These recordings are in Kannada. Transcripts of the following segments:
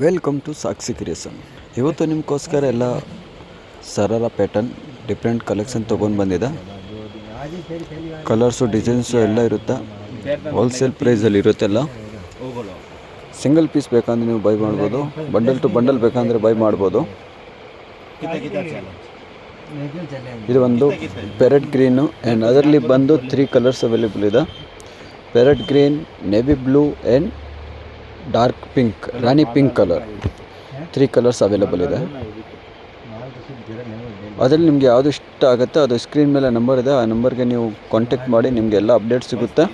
Welcome to Sakshi creation. ಇವತ್ತು ನಿಮಗೋಸ್ಕರ ಎಲ್ಲ ಸರಳ ಪ್ಯಾಟರ್ನ್ ಡಿಫ್ರೆಂಟ್ ಕಲೆಕ್ಷನ್ ತೊಗೊಂಡು ಬಂದಿದೆ. ಕಲರ್ಸು ಡಿಸೈನ್ಸು ಎಲ್ಲ ಇರುತ್ತೆ. ಹೋಲ್ಸೇಲ್ ಪ್ರೈಸಲ್ಲಿ ಇರುತ್ತೆಲ್ಲ. ಸಿಂಗಲ್ ಪೀಸ್ ಬೇಕಂದ್ರೆ ನೀವು ಬೈ ಮಾಡ್ಬೋದು, ಬಂಡಲ್ ಟು ಬಂಡಲ್ ಬೇಕಂದರೆ ಬೈ ಮಾಡ್ಬೋದು. ಇದು ಒಂದು ಪ್ಯಾರೆಟ್ ಗ್ರೀನು ಆ್ಯಂಡ್ ಅದರಲ್ಲಿ ಬಂದು 3 ಕಲರ್ಸ್ ಅವೈಲೇಬಲ್ ಇದೆ. Parrot green, navy blue and dark pink, Rani pink colour, 3 colours available ಇದೆ. ಅದರಲ್ಲಿ ನಿಮಗೆ ಯಾವುದು ಇಷ್ಟ ಆಗುತ್ತೆ ಅದು ಸ್ಕ್ರೀನ್ ಮೇಲೆ ನಂಬರ್ ಇದೆ, ಆ ನಂಬರ್ಗೆ ನೀವು ಕಾಂಟ್ಯಾಕ್ಟ್ ಮಾಡಿ, ನಿಮಗೆ ಎಲ್ಲ ಅಪ್ಡೇಟ್ ಸಿಗುತ್ತೆ.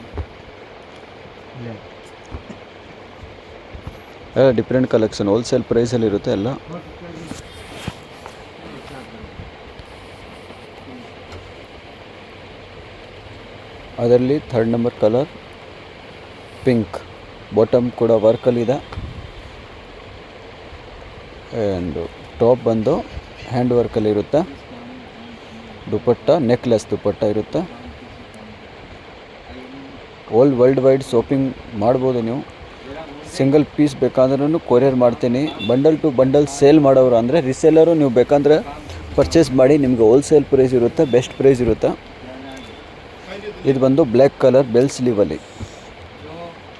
ಎಲ್ಲ ಡಿಫ್ರೆಂಟ್ ಕಲೆಕ್ಷನ್ ಹೋಲ್ಸೇಲ್ ಪ್ರೈಸಲ್ಲಿ ಇರುತ್ತೆ ಎಲ್ಲ. ಅದರಲ್ಲಿ 3rd number colour pink, bottom ಕೂಡ ವರ್ಕಲ್ಲಿದೆ ಆ್ಯಂಡ್ ಟಾಪ್ ಬಂದು ಹ್ಯಾಂಡ್ ವರ್ಕಲ್ಲಿ ಇರುತ್ತೆ. ದುಪಟ್ಟ ನೆಕ್ಲೆಸ್ ದುಪಟ್ಟ ಇರುತ್ತೆ. ವರ್ಲ್ಡ್ ವೈಡ್ ಶಾಪಿಂಗ್ ಮಾಡ್ಬೋದು ನೀವು. ಸಿಂಗಲ್ ಪೀಸ್ ಬೇಕಾದ್ರೂ ಕೊರಿಯರ್ ಮಾಡ್ತೀನಿ. ಬಂಡಲ್ ಟು ಬಂಡಲ್ ಸೇಲ್ ಮಾಡೋರು ಅಂದರೆ ರಿಸೇಲರು ನೀವು ಬೇಕಂದರೆ ಪರ್ಚೇಸ್ ಮಾಡಿ, ನಿಮಗೆ ಹೋಲ್ಸೇಲ್ ಪ್ರೈಸ್ ಇರುತ್ತೆ, ಬೆಸ್ಟ್ ಪ್ರೈಸ್ ಇರುತ್ತೆ. ಇದು ಬಂದು ಬ್ಲ್ಯಾಕ್ ಕಲರ್ ಬೆಲ್ ಸ್ಲೀವಲ್ಲಿ,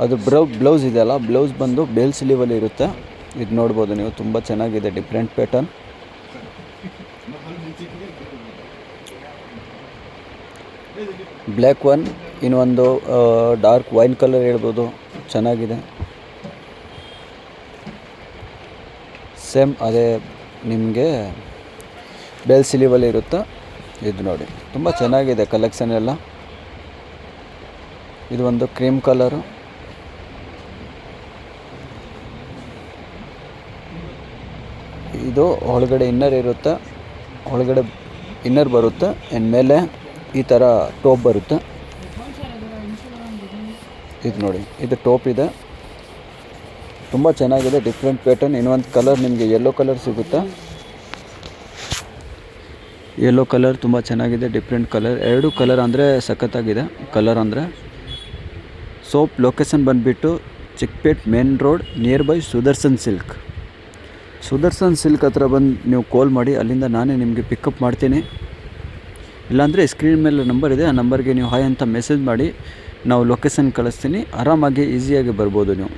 ಅದು ಬ್ಲೌಸ್ ಇದೆಯಲ್ಲ, ಬ್ಲೌಸ್ ಬಂದು ಬೆಲ್ ಸ್ಲೀವಲ್ಲಿ ಇರುತ್ತೆ. ಇದು ನೋಡ್ಬೋದು ನೀವು, ತುಂಬ ಚೆನ್ನಾಗಿದೆ ಡಿಫ್ರೆಂಟ್ ಪ್ಯಾಟರ್ನ್. ಬ್ಲ್ಯಾಕ್ ಒನ್, ಇನ್ನೊಂದು ಡಾರ್ಕ್ ವೈನ್ ಕಲರ್ ಹೇಳ್ಬೋದು, ಚೆನ್ನಾಗಿದೆ. ಸೇಮ್ ಅದೇ ನಿಮಗೆ ಬೆಲ್ ಸ್ಲೀವಲ್ಲಿ ಇರುತ್ತೆ. ಇದು ನೋಡಿ ತುಂಬ ಚೆನ್ನಾಗಿದೆ ಕಲೆಕ್ಷನ್ ಎಲ್ಲ. ಇದು ಒಂದು ಕ್ರೀಮ್ ಕಲರು, ಇದು ಒಳಗಡೆ ಇನ್ನರ್ ಇರುತ್ತೆ, ಒಳಗಡೆ ಇನ್ನರ್ ಬರುತ್ತೆ ಆ್ಯಂಡ್ ಮೇಲೆ ಈ ಥರ ಟಾಪ್ ಬರುತ್ತೆ. ಇದು ನೋಡಿ, ಇದು ಟಾಪ್ ಇದೆ, ತುಂಬ ಚೆನ್ನಾಗಿದೆ ಡಿಫ್ರೆಂಟ್ ಪ್ಯಾಟರ್ನ್. ಇನ್ನೊಂದು ಕಲರ್ ನಿಮಗೆ ಯೆಲ್ಲೋ ಕಲರ್ ಸಿಗುತ್ತೆ. ಯೆಲ್ಲೋ ಕಲರ್ ತುಂಬ ಚೆನ್ನಾಗಿದೆ, ಡಿಫ್ರೆಂಟ್ ಕಲರ್. 2 ಕಲರ್ ಅಂದರೆ ಸಖತ್ತಾಗಿದೆ ಕಲರ್ ಅಂದರೆ. ಸೋಪ್ ಲೊಕೇಶನ್ ಬಂದುಬಿಟ್ಟು Chickpet main road near by Sudarshan silk. Sudarshan silk ಹತ್ರ ಬಂದು ನೀವು ಕಾಲ್ ಮಾಡಿ, ಅಲ್ಲಿಂದ ನಾನೇ ನಿಮಗೆ ಪಿಕಪ್ ಮಾಡ್ತೀನಿ. ಇಲ್ಲಾಂದರೆ ಸ್ಕ್ರೀನ್ ಮೇಲೆ ನಂಬರ್ ಇದೆ, ಆ ನಂಬರ್ಗೆ ನೀವು ಹಾಯ್ ಅಂತ ಮೆಸೇಜ್ ಮಾಡಿ, ನಾವು ಲೊಕೇಶನ್ ಕಳಿಸ್ತೀನಿ. ಆರಾಮಾಗಿ ಈಸಿಯಾಗಿ ಬರ್ಬೋದು ನೀವು.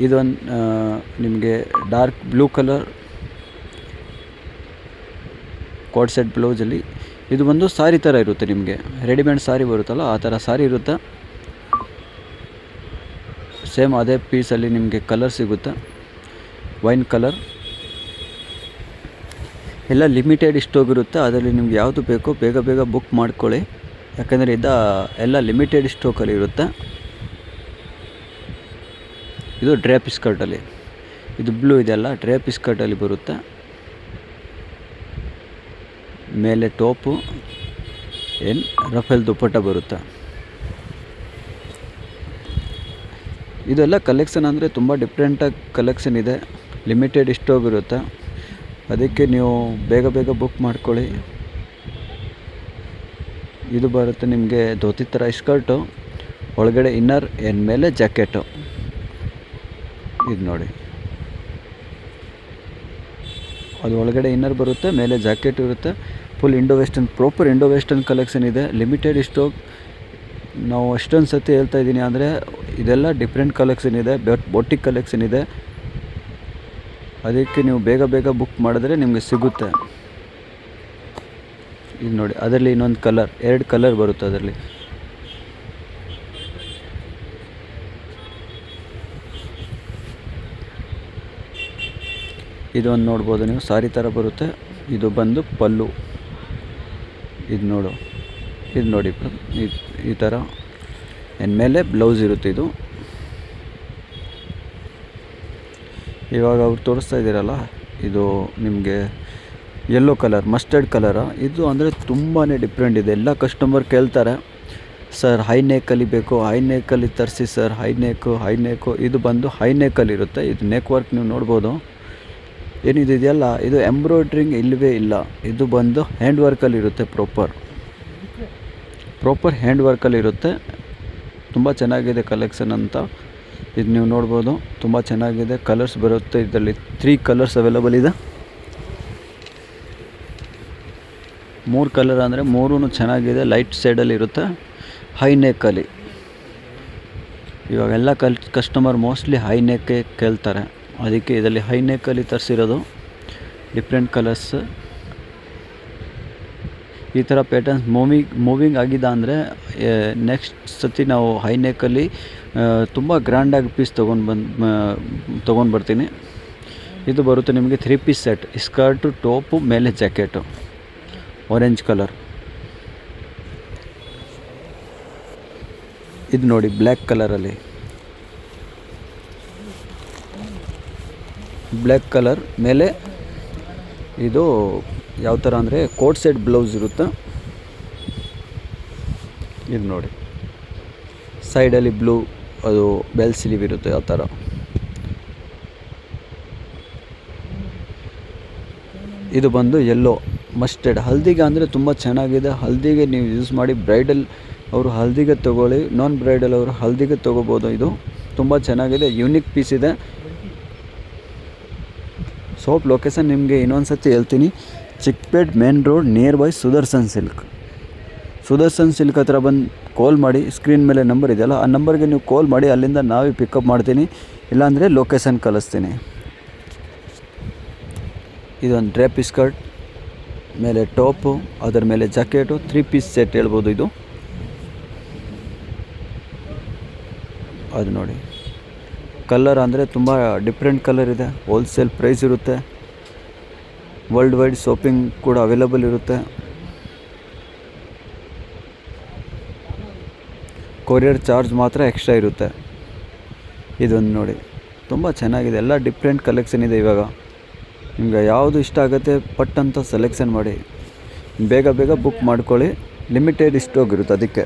ಇದೊಂದು ನಿಮಗೆ dark blue colour code set ಬ್ಲೌಸಲ್ಲಿ. ಇದು ಒಂದು ಸಾರಿ ಥರ ಇರುತ್ತೆ, ನಿಮಗೆ ರೆಡಿಮೇಡ್ ಸಾರಿ ಬರುತ್ತಲ್ಲ ಆ ಥರ ಸಾರಿ ಇರುತ್ತೆ. ಸೇಮ್ ಅದೇ ಪೀಸಲ್ಲಿ ನಿಮಗೆ ಕಲರ್ ಸಿಗುತ್ತೆ, ವೈನ್ ಕಲರ್. ಎಲ್ಲ ಲಿಮಿಟೆಡ್ ಸ್ಟಾಕ್ ಇರುತ್ತೆ. ಅದರಲ್ಲಿ ನಿಮ್ಗೆ ಯಾವುದು ಬೇಕೋ ಬೇಗ ಬುಕ್ ಮಾಡ್ಕೊಳ್ಳಿ, ಯಾಕಂದರೆ ಎಲ್ಲ ಲಿಮಿಟೆಡ್ ಸ್ಟಾಕಲ್ಲಿ ಇರುತ್ತೆ. ಇದು ಡ್ರೇಪ್ ಸ್ಕರ್ಟಲ್ಲಿ, ಇದು ಬ್ಲೂ ಇದೆಲ್ಲ ಡ್ರೇಪ್ ಸ್ಕರ್ಟಲ್ಲಿ ಬರುತ್ತೆ. ಮೇಲೆ ಟಾಪು ಏನು ರಫೇಲ್ ದುಪ್ಪಟ್ಟ ಬರುತ್ತೆ. ಇದೆಲ್ಲ ಕಲೆಕ್ಷನ್ ಅಂದರೆ ತುಂಬ ಡಿಫ್ರೆಂಟಾಗಿ ಕಲೆಕ್ಷನ್ ಇದೆ, ಲಿಮಿಟೆಡ್ ಸ್ಟಾಕ್ ಇರುತ್ತೆ. ಅದಕ್ಕೆ ನೀವು ಬೇಗ ಬುಕ್ ಮಾಡ್ಕೊಳ್ಳಿ. ಇದು ಬರುತ್ತೆ ನಿಮಗೆ ಧೋತಿ ಥರ ಸ್ಕರ್ಟು, ಒಳಗಡೆ ಇನ್ನರ್ ಏನು ಮೇಲೆ ಜಾಕೆಟು. ಇದು ನೋಡಿ, ಅದು ಒಳಗಡೆ ಇನ್ನರ್ ಬರುತ್ತೆ, ಮೇಲೆ ಜಾಕೆಟ್ ಇರುತ್ತೆ. Full Indo western, proper Indo western collection ಇದೆ, ಲಿಮಿಟೆಡ್ ಸ್ಟಾಕ್. ನಾವು ಅಷ್ಟೊಂದು ಸತಿ ಹೇಳ್ತಾ ಇದ್ದೀನಿ ಅಂದರೆ ಇದೆಲ್ಲ ಡಿಫ್ರೆಂಟ್ ಕಲೆಕ್ಷನ್ ಇದೆ, ಬೊಟಿಕ್ ಕಲೆಕ್ಷನ್ ಇದೆ. ಅದಕ್ಕೆ ನೀವು ಬೇಗ ಬುಕ್ ಮಾಡಿದ್ರೆ ನಿಮಗೆ ಸಿಗುತ್ತೆ. ಇದು ನೋಡಿ, ಅದರಲ್ಲಿ ಇನ್ನೊಂದು ಕಲರ್, 2 ಕಲರ್ ಬರುತ್ತೆ ಅದರಲ್ಲಿ. ಇದೊಂದು ನೋಡ್ಬೋದು ನೀವು, ಸಾರಿ ಥರ ಬರುತ್ತೆ. ಇದು ಬಂದು ಪಲ್ಲು. ಇದು ನೋಡಿ ಈ ಥರ ಇನ್ನು ಮೇಲೆ ಬ್ಲೌಸ್ ಇರುತ್ತೆ. ಇದು ಇವಾಗ ಅವ್ರು ತೋರಿಸ್ತಾ ಇದ್ದೀರಲ್ಲ, ಇದು ನಿಮಗೆ ಯೆಲ್ಲೋ ಕಲರ್, ಮಸ್ಟರ್ಡ್ ಕಲರ. ಇದು ಅಂದರೆ ತುಂಬಾ ಡಿಫ್ರೆಂಟ್ ಇದೆ. ಎಲ್ಲ ಕಸ್ಟಮರ್ ಕೇಳ್ತಾರೆ, ಸರ್ ಹೈ ನೆಕ್ಕಲ್ಲಿ ಬೇಕು, ಹೈ ನೆಕ್ಕಲ್ಲಿ ತರಿಸಿ ಸರ್, ಹೈ ನೆಕ್ಕು. ಇದು ಬಂದು ಹೈ ನೆಕ್ಕಲ್ಲಿ ಇರುತ್ತೆ. ಇದು ನೆಕ್ ವರ್ಕ್ ನೀವು ನೋಡ್ಬೋದು. ಏನಿದು ಇದೆಯಲ್ಲ, ಇದು ಎಂಬ್ರಾಯ್ಡ್ರಿಂಗ್ ಇಲ್ಲವೇ ಇಲ್ಲ. ಇದು ಬಂದು ಹ್ಯಾಂಡ್ ವರ್ಕಲ್ಲಿರುತ್ತೆ, ಪ್ರಾಪರ್ ಹ್ಯಾಂಡ್ ವರ್ಕಲ್ಲಿರುತ್ತೆ. ತುಂಬ ಚೆನ್ನಾಗಿದೆ ಕಲೆಕ್ಷನ್ ಅಂತ ಇದು ನೀವು ನೋಡ್ಬೋದು, ತುಂಬ ಚೆನ್ನಾಗಿದೆ. ಕಲರ್ಸ್ ಬರುತ್ತೆ ಇದರಲ್ಲಿ. 3 ಕಲರ್ಸ್ ಅವೈಲಬಲ್ ಇದೆ. 3 ಕಲರ್ ಅಂದರೆ 3 ಚೆನ್ನಾಗಿದೆ. ಲೈಟ್ ಶೇಡಲ್ಲಿ ಇರುತ್ತೆ, ಹೈ ನೆಕ್ಕಲ್ಲಿ. ಇವಾಗೆಲ್ಲ ಕಸ್ಟಮರ್ ಮೋಸ್ಟ್ಲಿ ಹೈ ನೆಕ್ಕೇ ಕೇಳ್ತಾರೆ, ಅದಕ್ಕೆ ಇದರಲ್ಲಿ ಹೈ ನೆಕ್ಕಲ್ಲಿ ತರಿಸಿರೋದು. Different colours. ಈ ಥರ ಪ್ಯಾಟರ್ನ್ಸ್ ಮೂವಿಂಗ್ ಆಗಿದೆ ಅಂದರೆ ನೆಕ್ಸ್ಟ್ ಸತಿ ನಾವು ಹೈ ನೆಕ್ಕಲ್ಲಿ ತುಂಬ ಗ್ರ್ಯಾಂಡಾಗಿ ಪೀಸ್ ತೊಗೊಂಡು ಬರ್ತೀನಿ. ಇದು ಬರುತ್ತೆ ನಿಮಗೆ 3 ಪೀಸ್ ಸೆಟ್. ಸ್ಕರ್ಟು, ಟಾಪು, ಮೇಲೆ ಜಾಕೆಟು, ಆರೆಂಜ್ ಕಲರ್. ಇದು ನೋಡಿ ಬ್ಲ್ಯಾಕ್ ಕಲರಲ್ಲಿ. ಬ್ಲ್ಯಾಕ್ ಕಲರ್ ಮೇಲೆ ಇದು ಯಾವ ಥರ ಅಂದರೆ ಕೋಟ್ ಸೆಟ್ ಬ್ಲೌಸ್ ಇರುತ್ತೆ. ಇದು ನೋಡಿ ಸೈಡಲ್ಲಿ ಬ್ಲೂ, ಅದು ಬೆಲ್ ಸ್ಲೀವ್ ಇರುತ್ತೆ ಆ ಥರ. ಇದು ಬಂದು ಯೆಲ್ಲೋ ಮಸ್ಟರ್ಡ್. ಹಲ್ದಿಗೆ ಅಂದರೆ ತುಂಬ ಚೆನ್ನಾಗಿದೆ. ಹಲ್ದಿಗೆ ನೀವು ಯೂಸ್ ಮಾಡಿ. ಬ್ರೈಡಲ್ ಅವರು ಹಲ್ದಿಗೆ ತೊಗೊಳ್ಳಿ, ನಾನ್ ಬ್ರೈಡಲ್ ಅವರು ಹಲ್ದಿಗೆ ತೊಗೋಬೋದು. ಇದು ತುಂಬ ಚೆನ್ನಾಗಿದೆ, ಯೂನಿಕ್ ಪೀಸ್ ಇದೆ. ಶಾಪ್ ಲೊಕೇಶನ್ ನಿಮಗೆ ಇನ್ನೊಂದು ಸತಿ ಹೇಳ್ತೀನಿ. Chickpet main road, near by Sudarshan silk. Sudarshan silk ಹತ್ರ ಬಂದು ಕಾಲ್ ಮಾಡಿ. ಸ್ಕ್ರೀನ್ ಮೇಲೆ ನಂಬರ್ ಇದೆಯಲ್ಲ, ಆ ನಂಬರ್ಗೆ ನೀವು ಕಾಲ್ ಮಾಡಿ. ಅಲ್ಲಿಂದ ನಾವೇ ಪಿಕಪ್ ಮಾಡ್ತೀನಿ, ಇಲ್ಲಾಂದರೆ ಲೊಕೇಶನ್ ಕಳಿಸ್ತೀನಿ. ಇದೊಂದು ಡ್ರೇಪ್ ಸ್ಕರ್ಟ್, ಮೇಲೆ ಟಾಪು, ಅದರ ಮೇಲೆ ಜಾಕೆಟು, 3 ಪೀಸ್ ಸೆಟ್ ಹೇಳ್ಬೋದು ಇದು. ಅದು ನೋಡಿ ಕಲರ್ ಅಂದರೆ ತುಂಬ ಡಿಫ್ರೆಂಟ್ ಕಲರ್ ಇದೆ. ಹೋಲ್ಸೇಲ್ ಪ್ರೈಸ್ ಇರುತ್ತೆ. ವರ್ಲ್ಡ್ ವೈಡ್ ಶಾಪಿಂಗ್ ಕೂಡ ಅವೈಲಬಲ್ ಇರುತ್ತೆ. ಕೊರಿಯರ್ ಚಾರ್ಜ್ ಮಾತ್ರ ಎಕ್ಸ್ಟ್ರಾ ಇರುತ್ತೆ. ಇದೊಂದು ನೋಡಿ ತುಂಬ ಚೆನ್ನಾಗಿದೆ. ಎಲ್ಲ ಡಿಫ್ರೆಂಟ್ ಕಲೆಕ್ಷನ್ ಇದೆ. ಇವಾಗ ನಿಮ್ಗೆ ಯಾವುದು ಇಷ್ಟ ಆಗುತ್ತೆ ಪಟ್ ಅಂತ ಸೆಲೆಕ್ಷನ್ ಮಾಡಿ, ಬೇಗ ಬೇಗ ಬುಕ್ ಮಾಡ್ಕೊಳ್ಳಿ. ಲಿಮಿಟೆಡ್ ಸ್ಟಾಕ್ ಇರುತ್ತೆ, ಅದಕ್ಕೆ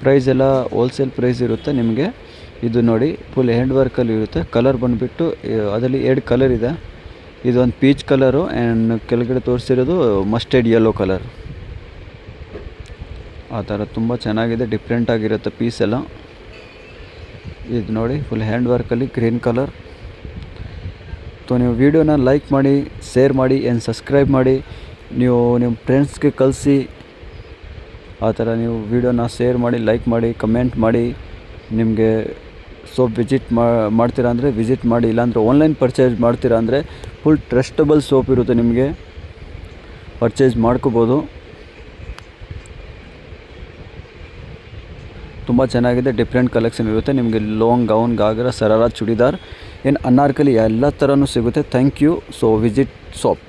ಪ್ರೈಸ್ ಎಲ್ಲ ಹೋಲ್ಸೇಲ್ ಪ್ರೈಸ್ ಇರುತ್ತೆ ನಿಮಗೆ. ಇದು ನೋಡಿ ಫುಲ್ ಹ್ಯಾಂಡ್ ವರ್ಕಲ್ಲಿ ಇರುತ್ತೆ. ಕಲರ್ ಬಂದುಬಿಟ್ಟು ಅದರಲ್ಲಿ 2 ಕಲರ್ ಇದೆ. ಇದೊಂದು ಪೀಚ್ ಕಲರು ಆ್ಯಂಡ್ ಕೆಳಗಡೆ ತೋರಿಸಿರೋದು ಮಸ್ಟರ್ಡ್ ಯೆಲ್ಲೋ ಕಲರ್. ಆ ಥರ ತುಂಬ ಚೆನ್ನಾಗಿದೆ, ಡಿಫ್ರೆಂಟ್ ಆಗಿರುತ್ತೆ ಪೀಸ್ ಎಲ್ಲ. ಇದು ನೋಡಿ ಫುಲ್ ಹ್ಯಾಂಡ್ ವರ್ಕಲ್ಲಿ ಗ್ರೀನ್ ಕಲರ್. ನೀವು ವಿಡಿಯೋನ ಲೈಕ್ ಮಾಡಿ, ಶೇರ್ ಮಾಡಿ ಆ್ಯಂಡ್ ಸಬ್ಸ್ಕ್ರೈಬ್ ಮಾಡಿ. ನೀವು ನಿಮ್ಮ ಫ್ರೆಂಡ್ಸ್ಗೆ ಕಳಿಸಿ. ಆ ಥರ ನೀವು ವಿಡಿಯೋನ ಶೇರ್ ಮಾಡಿ, ಲೈಕ್ ಮಾಡಿ, ಕಮೆಂಟ್ ಮಾಡಿ. ನಿಮಗೆ ಸೋಪ್ ವಿಸಿಟ್ ಮಾಡ್ತೀರಾ ಅಂದರೆ ವಿಸಿಟ್ ಮಾಡಿ, ಇಲ್ಲಾಂದರೆ ಆನ್ಲೈನ್ ಪರ್ಚೇಸ್ ಮಾಡ್ತೀರಾ ಅಂದರೆ ಫುಲ್ ಟ್ರಸ್ಟಬಲ್ ಸೋಪ್ ಇರುತ್ತೆ, ನಿಮಗೆ ಪರ್ಚೇಸ್ ಮಾಡ್ಕೋಬೋದು. ತುಂಬ ಚೆನ್ನಾಗಿದೆ, ಡಿಫ್ರೆಂಟ್ ಕಲೆಕ್ಷನ್ ಇರುತ್ತೆ. ನಿಮಗೆ ಲಾಂಗ್ ಗೌನ್, ಗಾಗ್ರಾ, ಸರಾರ, ಚೂಡಿದಾರ್, ಅನಾರ್ಕಲಿ ಎಲ್ಲ ಥರನೂ ಸಿಗುತ್ತೆ. Thank you. So visit shop.